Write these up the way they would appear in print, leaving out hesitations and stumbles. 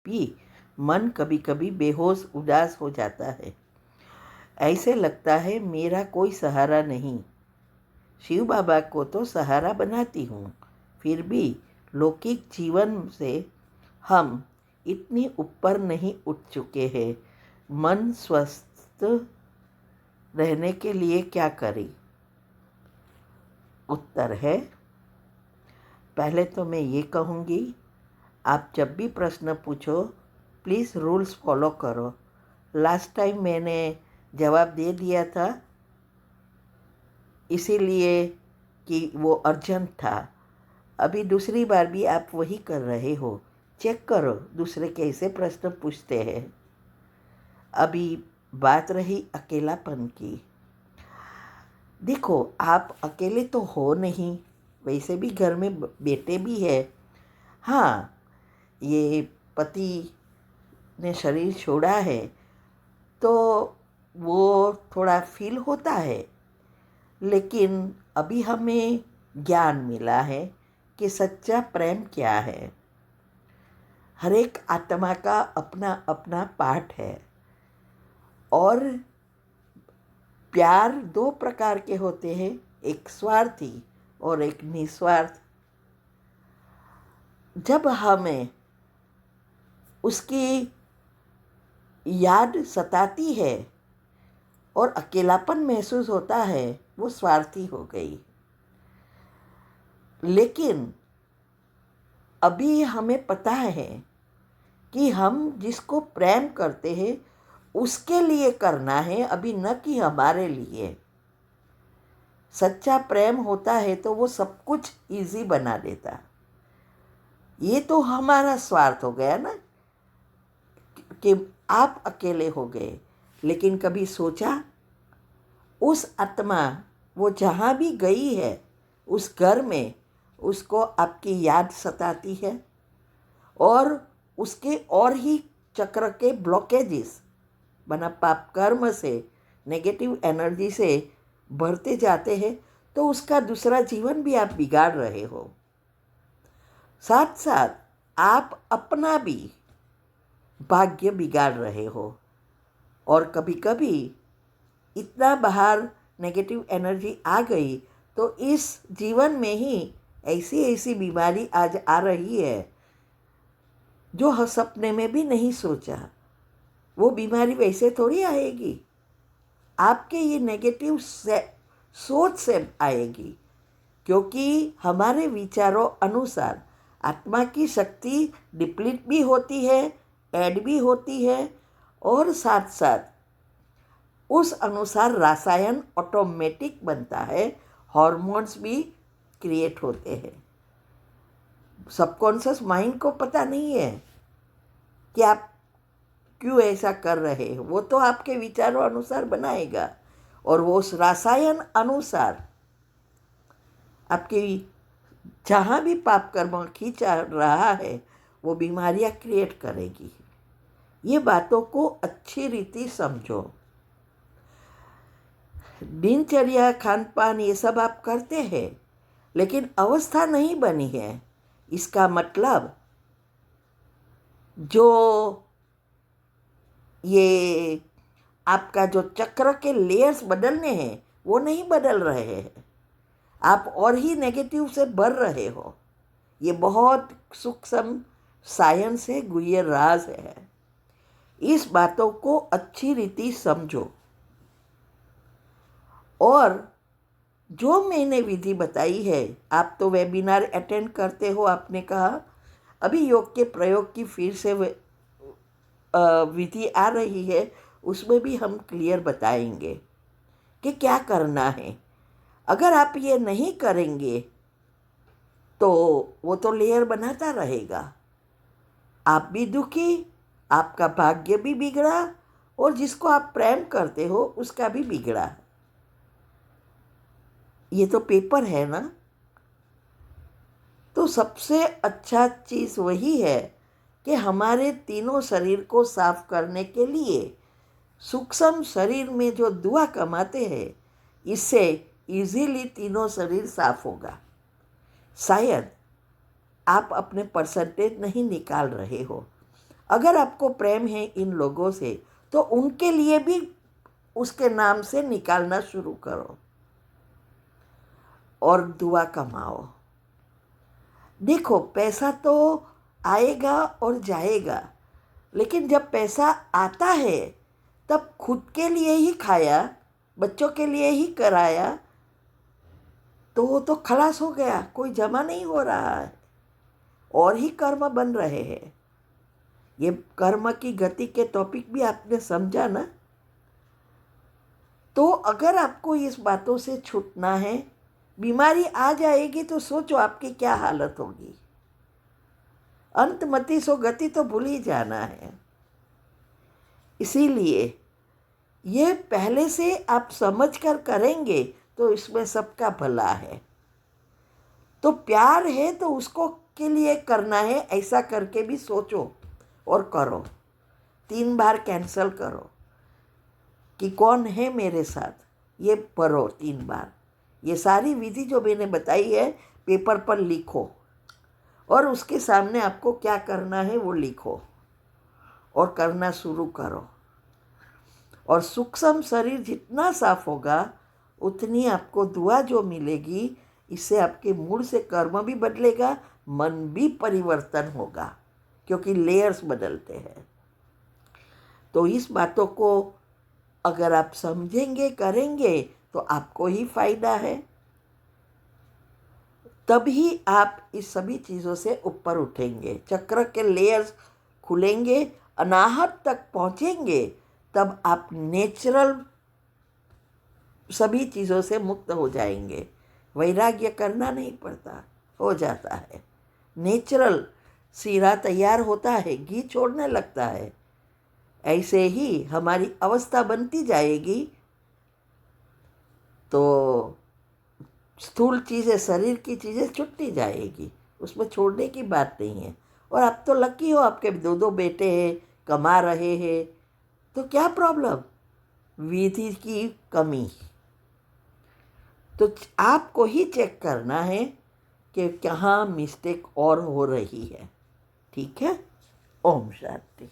भी मन कभी कभी बेहोश उदास हो जाता है। ऐसे लगता है मेरा कोई सहारा नहीं। शिव बाबा को तो सहारा बनाती हूँ, फिर भी लौकिक जीवन से हम इतनी ऊपर नहीं उठ चुके हैं। मन स्वस्थ रहने के लिए क्या करें? उत्तर है, पहले तो मैं ये कहूँगी, आप जब भी प्रश्न पूछो प्लीज़ रूल्स फॉलो करो। लास्ट टाइम मैंने जवाब दे दिया था इसीलिए कि वो अर्जेंट था। अभी दूसरी बार भी आप वही कर रहे हो। चेक करो दूसरे कैसे प्रश्न पूछते हैं। अभी बात रही अकेलापन की। देखो, आप अकेले तो हो नहीं, वैसे भी घर में बेटे भी है। हाँ, ये पति ने शरीर छोड़ा है तो वो थोड़ा फील होता है, लेकिन अभी हमें ज्ञान मिला है कि सच्चा प्रेम क्या है। हर एक आत्मा का अपना अपना पाठ है और प्यार दो प्रकार के होते हैं, एक स्वार्थी और एक निस्वार्थ। जब हमें उसकी याद सताती है और अकेलापन महसूस होता है, वो स्वार्थी हो गई। लेकिन अभी हमें पता है कि हम जिसको प्रेम करते हैं उसके लिए करना है, अभी न कि हमारे लिए। सच्चा प्रेम होता है तो वो सब कुछ इजी बना देता। ये तो हमारा स्वार्थ हो गया ना कि आप अकेले हो गए। लेकिन कभी सोचा उस आत्मा वो जहाँ भी गई है उस घर में उसको आपकी याद सताती है और उसके और ही चक्र के ब्लॉकेजेस बना पाप कर्म से, नेगेटिव एनर्जी से भरते जाते हैं, तो उसका दूसरा जीवन भी आप बिगाड़ रहे हो। साथ साथ आप अपना भी भाग्य बिगाड़ रहे हो। और कभी कभी इतना बाहर नेगेटिव एनर्जी आ गई तो इस जीवन में ही ऐसी ऐसी बीमारी आज आ रही है जो सपने में भी नहीं सोचा। वो बीमारी वैसे थोड़ी आएगी, आपके ये नेगेटिव सोच से आएगी, क्योंकि हमारे विचारों अनुसार आत्मा की शक्ति डिप्लीट भी होती है, ऐड भी होती है, और साथ साथ उस अनुसार रासायन ऑटोमेटिक बनता है, हॉर्मोन्स भी क्रिएट होते हैं। सबकॉन्शियस माइंड को पता नहीं है कि आप क्यों ऐसा कर रहे हो, वो तो आपके विचारों अनुसार बनाएगा और वो उस रासायन अनुसार आपके जहाँ भी पाप कर्म खींचा रहा है वो बीमारियाँ क्रिएट करेगी। ये बातों को अच्छी रीति समझो। दिनचर्या, खान पान ये सब आप करते हैं, लेकिन अवस्था नहीं बनी है। इसका मतलब जो ये आपका जो चक्र के लेयर्स बदलने हैं वो नहीं बदल रहे हैं, आप और ही नेगेटिव से भर रहे हो। ये बहुत सूक्ष्म साइंस है, गुह्य राज है। इस बातों को अच्छी रीति समझो। और जो मैंने विधि बताई है, आप तो वेबिनार अटेंड करते हो, आपने कहा अभी योग के प्रयोग की फिर से विधि आ रही है, उसमें भी हम क्लियर बताएंगे कि क्या करना है। अगर आप ये नहीं करेंगे तो वो तो लेयर बनाता रहेगा, आप भी दुखी, आपका भाग्य भी बिगड़ा और जिसको आप प्रेम करते हो उसका भी बिगड़ा। ये तो पेपर है ना। तो सबसे अच्छा चीज़ वही है कि हमारे तीनों शरीर को साफ करने के लिए सूक्ष्म शरीर में जो दुआ कमाते हैं, इससे इजीली तीनों शरीर साफ होगा। शायद आप अपने परसेंटेज नहीं निकाल रहे हो। अगर आपको प्रेम है इन लोगों से तो उनके लिए भी उसके नाम से निकालना शुरू करो और दुआ कमाओ। देखो, पैसा तो आएगा और जाएगा, लेकिन जब पैसा आता है तब खुद के लिए ही खाया, बच्चों के लिए ही कराया, तो वो तो खलास हो गया, कोई जमा नहीं हो रहा है और ही कर्म बन रहे हैं। ये कर्म की गति के टॉपिक भी आपने समझा ना। तो अगर आपको इस बातों से छूटना है, बीमारी आ जाएगी तो सोचो आपकी क्या हालत होगी। अंत मति सो गति तो भूल ही जाना है। इसीलिए ये पहले से आप समझ कर करेंगे तो इसमें सबका भला है। तो प्यार है तो उसको के लिए करना है, ऐसा करके भी सोचो और करो। 3 बार कैंसल करो कि कौन है मेरे साथ, ये पढ़ो 3 बार। ये सारी विधि जो मैंने बताई है पेपर पर लिखो और उसके सामने आपको क्या करना है वो लिखो और करना शुरू करो। और सूक्ष्म शरीर जितना साफ होगा उतनी आपको दुआ जो मिलेगी, इससे आपके मूड से कर्म भी बदलेगा, मन भी परिवर्तन होगा, क्योंकि लेयर्स बदलते हैं। तो इस बातों को अगर आप समझेंगे करेंगे तो आपको ही फायदा है। तभी आप इस सभी चीज़ों से ऊपर उठेंगे, चक्र के लेयर्स खुलेंगे, अनाहत तक पहुँचेंगे, तब आप नेचुरल सभी चीज़ों से मुक्त हो जाएंगे। वैराग्य करना नहीं पड़ता, हो जाता है। नेचुरल सीरा तैयार होता है, घी छोड़ने लगता है। ऐसे ही हमारी अवस्था बनती जाएगी तो स्थूल चीज़ें, शरीर की चीज़ें छुट्टी जाएगी, उसमें छोड़ने की बात नहीं है। और आप तो लकी हो, आपके 2 2 बेटे हैं, कमा रहे हैं, तो क्या प्रॉब्लम। विधि की कमी तो आपको ही चेक करना है कि कहाँ मिस्टेक और हो रही है। ठीक है। ओम शांति।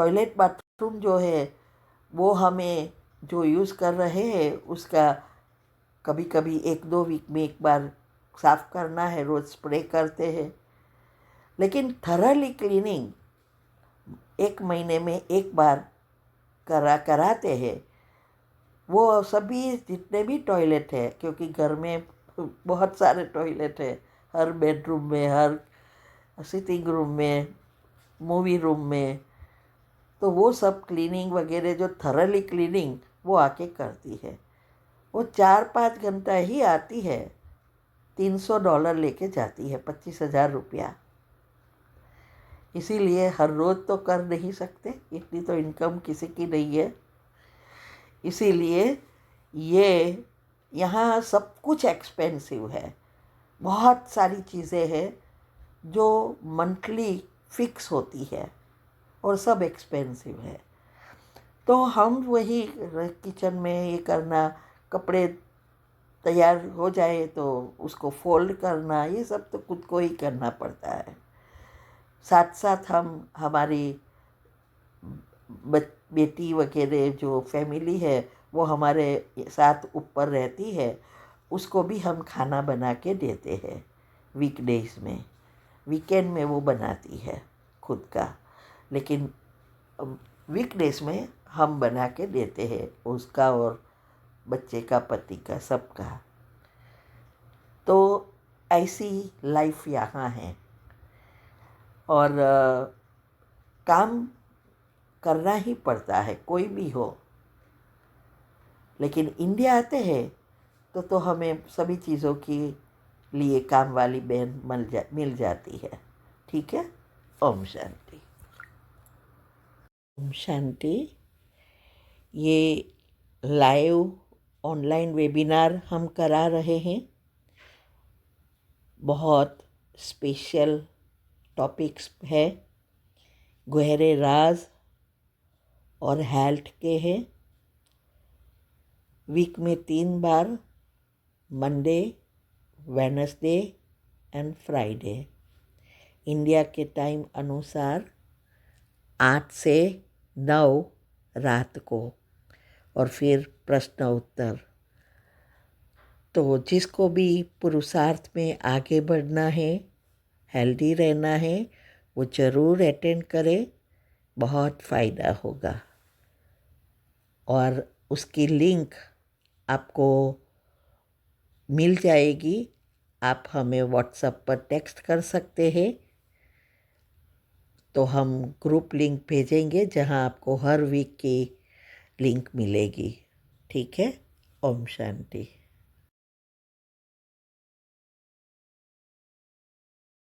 टॉयलेट बाथरूम जो है वो हमें जो यूज़ कर रहे हैं उसका कभी कभी 1-2 वीक में एक बार साफ़ करना है, रोज़ स्प्रे करते हैं। लेकिन थरली क्लीनिंग 1 महीने में एक बार कराते हैं। वो सभी जितने भी टॉयलेट है, क्योंकि घर में बहुत सारे टॉयलेट है, हर बेडरूम में, हर सिटिंग रूम में, मूवी रूम में, तो वो सब क्लीनिंग वगैरह जो थरली क्लीनिंग वो आके करती है। वो 4-5 घंटा ही आती है, $300 लेके जाती है, 25,000 रुपया। इसीलिए हर रोज़ तो कर नहीं सकते, इतनी तो इनकम किसी की नहीं है। इसीलिए ये यहाँ सब कुछ एक्सपेंसिव है। बहुत सारी चीज़ें हैं जो मंथली फिक्स होती है और सब एक्सपेंसिव है। तो हम वही किचन में ये करना, कपड़े तैयार हो जाए तो उसको फोल्ड करना, ये सब तो खुद को ही करना पड़ता है। साथ साथ हम हमारी बेटी वगैरह जो फैमिली है वो हमारे साथ ऊपर रहती है, उसको भी हम खाना बना के देते हैं वीकडेज में। वीकेंड में वो बनाती है खुद का, लेकिन वीकडेज में हम बना के देते हैं उसका और बच्चे का, पति का, सबका। तो ऐसी लाइफ यहाँ है और काम करना ही पड़ता है, कोई भी हो। लेकिन इंडिया आते हैं तो हमें सभी चीज़ों की लिए काम वाली बहन मिल जाती है। ठीक है। ओम शांति। ओम शांति। ये लाइव ऑनलाइन वेबिनार हम करा रहे हैं। बहुत स्पेशल टॉपिक्स है, गहरे राज और हेल्थ के हैं। वीक में 3 बार, Monday, Wednesday and Friday, India के टाइम अनुसार 8 से 9 रात को, और फिर प्रश्न उत्तर। तो जिसको भी पुरुषार्थ में आगे बढ़ना है, हेल्दी रहना है, वो ज़रूर अटेंड करे, बहुत फ़ायदा होगा। और उसकी लिंक आपको मिल जाएगी। आप हमें व्हाट्सएप पर टेक्स्ट कर सकते हैं, तो हम ग्रुप लिंक भेजेंगे जहां आपको हर वीक की लिंक मिलेगी। ठीक है। ओम शांति।